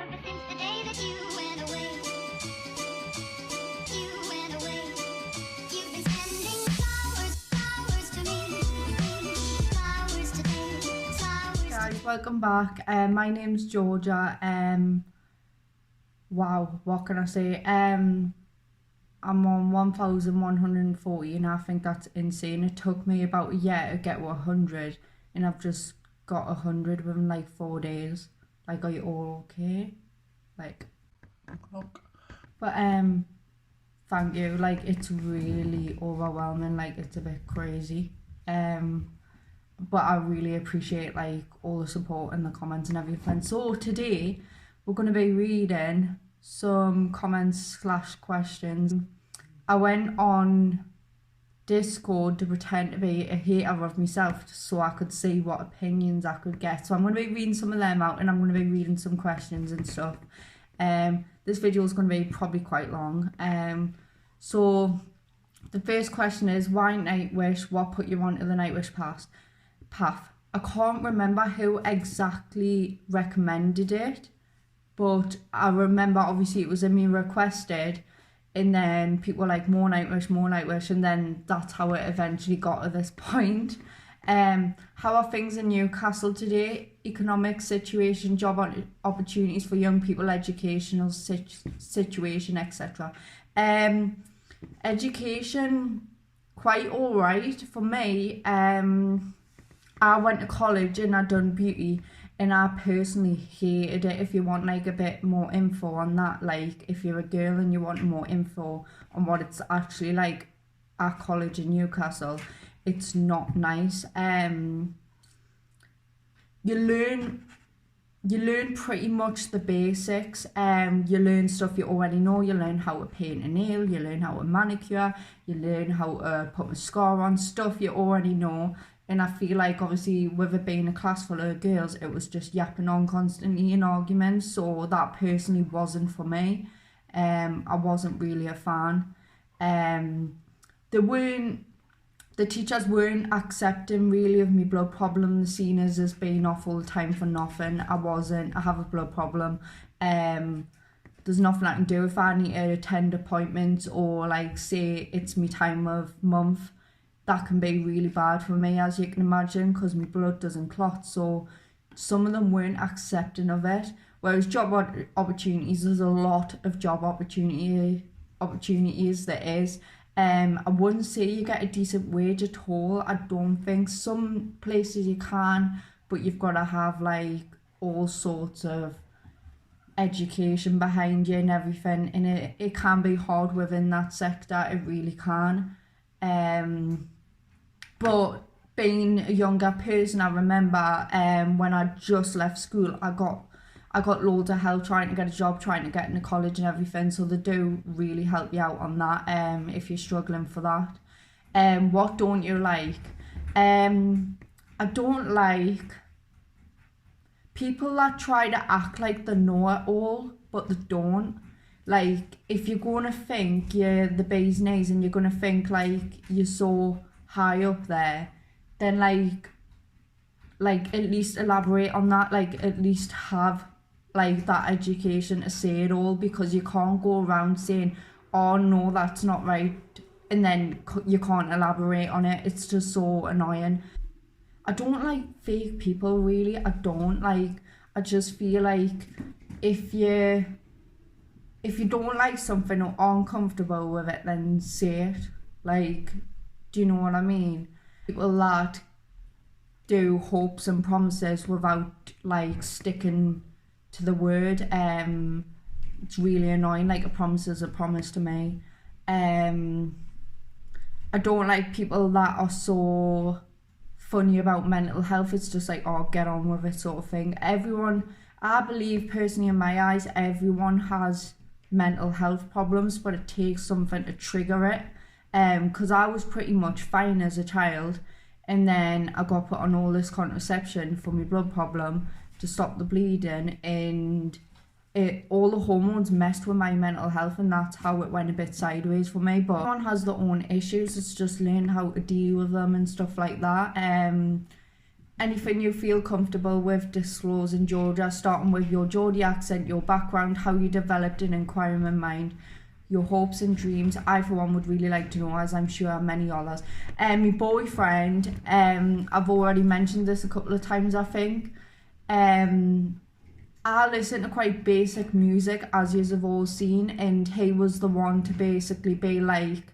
ever since the day that you went away. You went away. You've been sending flowers to me, flowers today, flowers. Guys, welcome back. My name's Georgia. Wow, what can I say? I'm on 1,140 and I think that's insane. It took me about a year to get to 100 and I've just got 100 within like 4 days. Like, are you all okay? Like, but thank you. Like, it's really overwhelming. Like, it's a bit crazy. But I really appreciate like all the support and the comments and everything. So today we're going to be reading some comments / questions. I went on Discord to pretend to be a hater of myself so I could see what opinions I could get. So I'm going to be reading some of them out and I'm going to be reading some questions and stuff. This video is going to be probably quite long. So the first question is, why Nightwish? What put you onto the Nightwish path? I can't remember who exactly recommended it, but I remember obviously it was in me requested, and then people were like, more Nightwish, and then that's how it eventually got to this point. How are things in Newcastle today? Economic situation, job opportunities for young people, educational situation, etc. Education, quite alright for me. I went to college and I done beauty and I personally hated it. If you want like a bit more info on that, like if you're a girl and you want more info on what it's actually like at college in Newcastle, it's not nice. You learn pretty much the basics. You learn stuff you already know. You learn how to paint a nail, you learn how to manicure, you learn how to put mascara on, stuff you already know. And I feel like obviously with it being a class full of girls, it was just yapping on constantly in arguments. So that personally wasn't for me. I wasn't really a fan. The teachers weren't accepting really of my blood problem. The seen as being off all the time for nothing. I have a blood problem. There's nothing I can do if I need to attend appointments or like say it's my time of month. That can be really bad for me, as you can imagine, because my blood doesn't clot. So some of them weren't accepting of it. Whereas job opportunities, there's a lot of job opportunities there is. I wouldn't say you get a decent wage at all. I don't think. Some places you can, but you've got to have like all sorts of education behind you and everything. And it can be hard within that sector. It really can. But being a younger person, I remember when I just left school, I got loads of help trying to get a job, trying to get into college and everything. So they do really help you out on that if you're struggling for that. What don't you like? I don't like people that try to act like they know it all, but they don't. Like, if you're going to think you're the bee's knees and you're going to think like you're so high up there, then like at least elaborate on that. Like, at least have like that education to say it all, because you can't go around saying, oh no, that's not right, and then you can't elaborate on it. It's just so annoying. I don't like fake people, really. I don't like. I just feel like if you don't like something or aren't comfortable with it, then say it. Like, do you know what I mean? People that do hopes and promises without like sticking to the word, it's really annoying. Like, a promise is a promise to me. I don't like people that are so funny about mental health. It's just like, oh, get on with it sort of thing. Everyone, I believe personally in my eyes, everyone has mental health problems, but it takes something to trigger it. Because I was pretty much fine as a child, and then I got put on all this contraception for my blood problem to stop the bleeding, and all the hormones messed with my mental health, and that's how it went a bit sideways for me. But everyone has their own issues. It's just learning how to deal with them and stuff like that. anything you feel comfortable with disclosing Georgia, starting with your Geordie accent, your background, how you developed an inquiring mind, your hopes and dreams. I for one would really like to know, as I'm sure many others. My boyfriend, I've already mentioned this a couple of times, I think. I listen to quite basic music, as you have all seen, and he was the one to basically be like,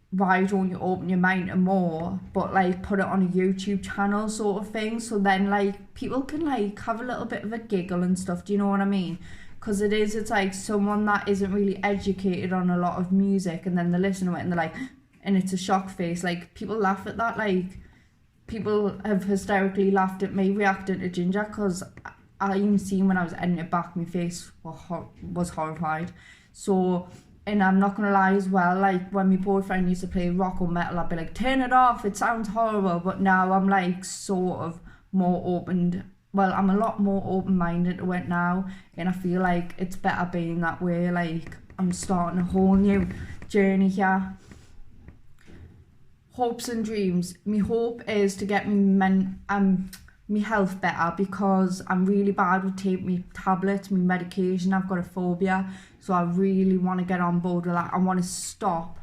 why don't you open your mind to more, but like put it on a YouTube channel sort of thing, so then like people can like have a little bit of a giggle and stuff, do you know what I mean? Because it's like someone that isn't really educated on a lot of music, and then they listen to it and they're like, and it's a shock face, like people laugh at that, like people have hysterically laughed at me reacting to Ginger, because I even seen when I was editing it back, my face was horrified. So, and I'm not gonna lie as well, like when my boyfriend used to play rock or metal, I'd be like, turn it off, it sounds horrible. But now I'm like sort of more open, well, I'm a lot more open-minded to it now, and I feel like it's better being that way. Like I'm starting a whole new journey here. Hopes and dreams. My hope is to get me health better, because I'm really bad with taking me tablets, my medication. I've got a phobia, so I really want to get on board with that. I want to stop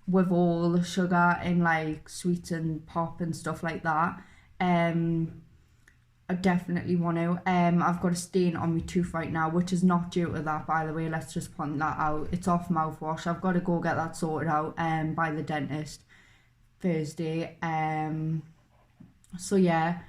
with all the sugar and like sweets and pop and stuff like that. I definitely want to. I've got a stain on my tooth right now, which is not due to that, by the way. Let's just point that out. It's off mouthwash. I've got to go get that sorted out by the dentist Thursday. So yeah.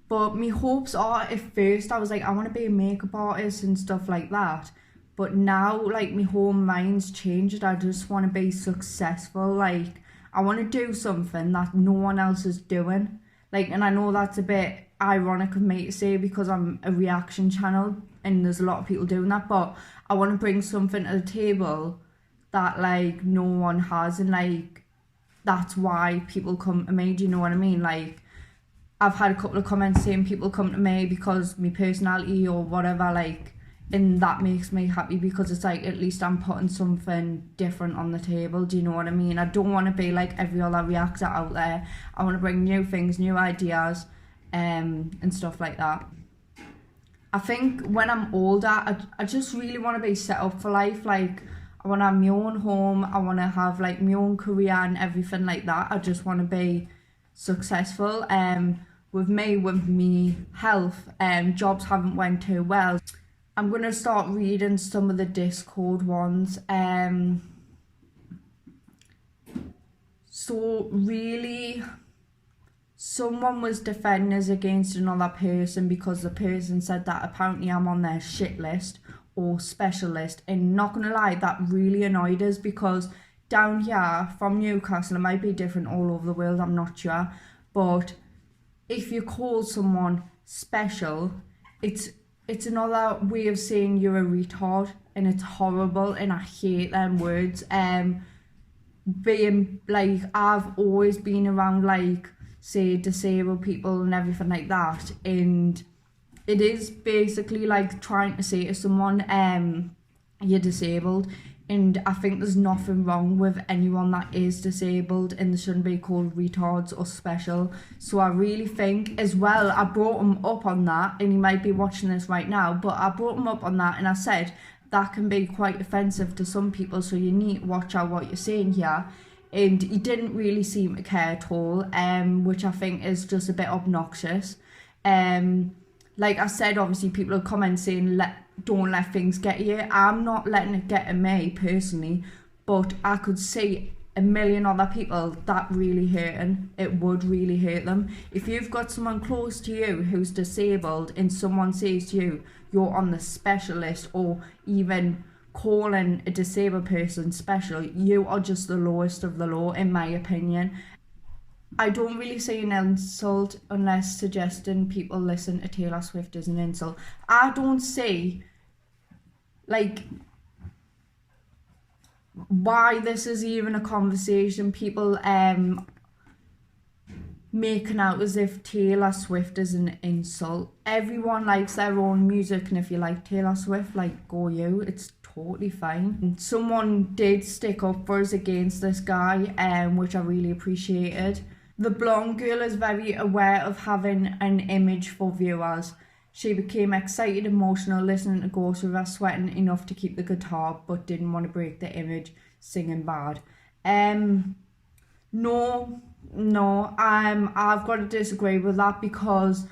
But my hopes are, at first I was like, I want to be a makeup artist and stuff like that. But now, like, my whole mind's changed. I just want to be successful. Like, I want to do something that no one else is doing. Like, and I know that's a bit ironic of me to say, because I'm a reaction channel and there's a lot of people doing that. But I want to bring something to the table that, like, no one has. And, like, that's why people come to me. Do you know what I mean? Like, I've had a couple of comments saying people come to me because my personality or whatever, like, and that makes me happy, because it's like, at least I'm putting something different on the table, do you know what I mean? I don't want to be like every other reactor out there. I want to bring new things, new ideas, and stuff like that. I think when I'm older, I just really want to be set up for life. Like, I want to have my own home, I want to have like my own career and everything like that. I just want to be successful. With me health, jobs haven't went too well. I'm going to start reading some of the Discord ones. So really, someone was defending us against another person because the person said that apparently I'm on their shit list or special list. And not going to lie, that really annoyed us, because down here from Newcastle, it might be different all over the world, I'm not sure, but if you call someone special, it's another way of saying you're a retard, and it's horrible, and I hate them words. Being like, I've always been around like, say, disabled people and everything like that, and it is basically like trying to say to someone, you're disabled. And I think there's nothing wrong with anyone that is disabled, and they shouldn't be called retards or special. So I really think, as well, I brought him up on that, and he might be watching this right now, but I brought him up on that, and I said that can be quite offensive to some people, so you need to watch out what you're saying here. And he didn't really seem to care at all, which I think is just a bit obnoxious. Like I said, obviously people will comment saying, don't let things get you. I'm not letting it get to me personally, but I could see a million other people that really hurting. It would really hurt them. If you've got someone close to you who's disabled and someone says to you, you're on the special list, or even calling a disabled person special, you are just the lowest of the low, in my opinion. I don't really say an insult unless suggesting people listen to Taylor Swift is an insult. I don't see, like, why this is even a conversation. People making out as if Taylor Swift is an insult. Everyone likes their own music, and if you like Taylor Swift, like, go you. It's totally fine. And someone did stick up for us against this guy, which I really appreciated. The blonde girl is very aware of having an image for viewers. She became excited, emotional, listening to Ghost River, sweating enough to keep the guitar, but didn't want to break the image, singing bad. No, I've got to disagree with that because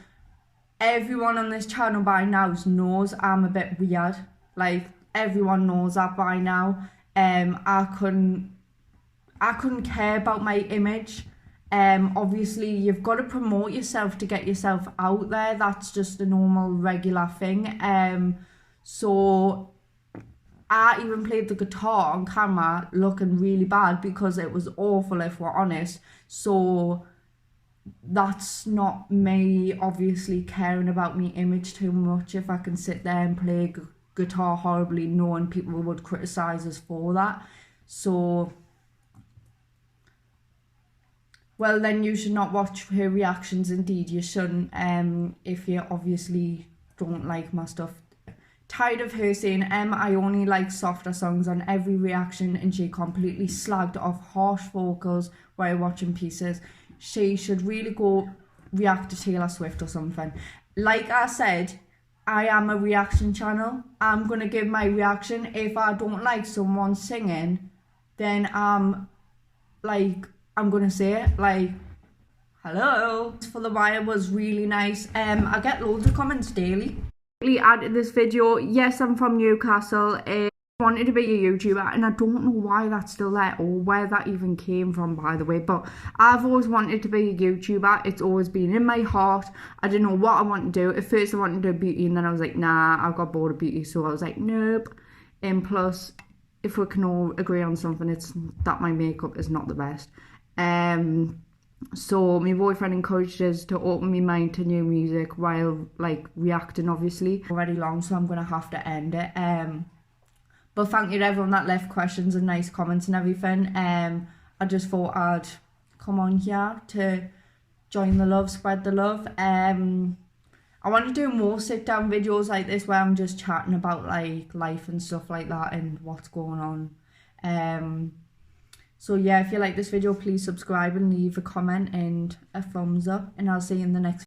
everyone on this channel by now knows I'm a bit weird. Like, everyone knows that by now. I couldn't care about my image. Obviously you've got to promote yourself to get yourself out there. That's just a normal regular thing. So I even played the guitar on camera looking really bad because it was awful, if we're honest. So that's not me obviously caring about me image too much. If I can sit there and play guitar horribly knowing people would criticize us for that, so well, then you should not watch her reactions. Indeed, you shouldn't, if you obviously don't like my stuff. Tired of her saying, I only like softer songs on every reaction, and she completely slagged off harsh vocals while watching pieces. She should really go react to Taylor Swift or something. Like I said, I am a reaction channel. I'm going to give my reaction. If I don't like someone singing, then I'm going to say it, like, hello. For the Wire was really nice. I get loads of comments daily. Added this video. Yes, I'm from Newcastle. I wanted to be a YouTuber, and I don't know why that's still there or where that even came from, by the way, but I've always wanted to be a YouTuber. It's always been in my heart. I didn't know what I wanted to do. At first I wanted to do beauty, and then I was like, nah, I got bored of beauty, so I was like, nope. And plus, if we can all agree on something, it's that my makeup is not the best. So my boyfriend encouraged us to open my mind to new music while like reacting, obviously. Already long, so I'm gonna have to end it. But thank you to everyone that left questions and nice comments and everything. I just thought I'd come on here to join the love, spread the love. I want to do more sit down videos like this where I'm just chatting about like life and stuff like that and what's going on. So yeah, if you like this video, please subscribe and leave a comment and a thumbs up, and I'll see you in the next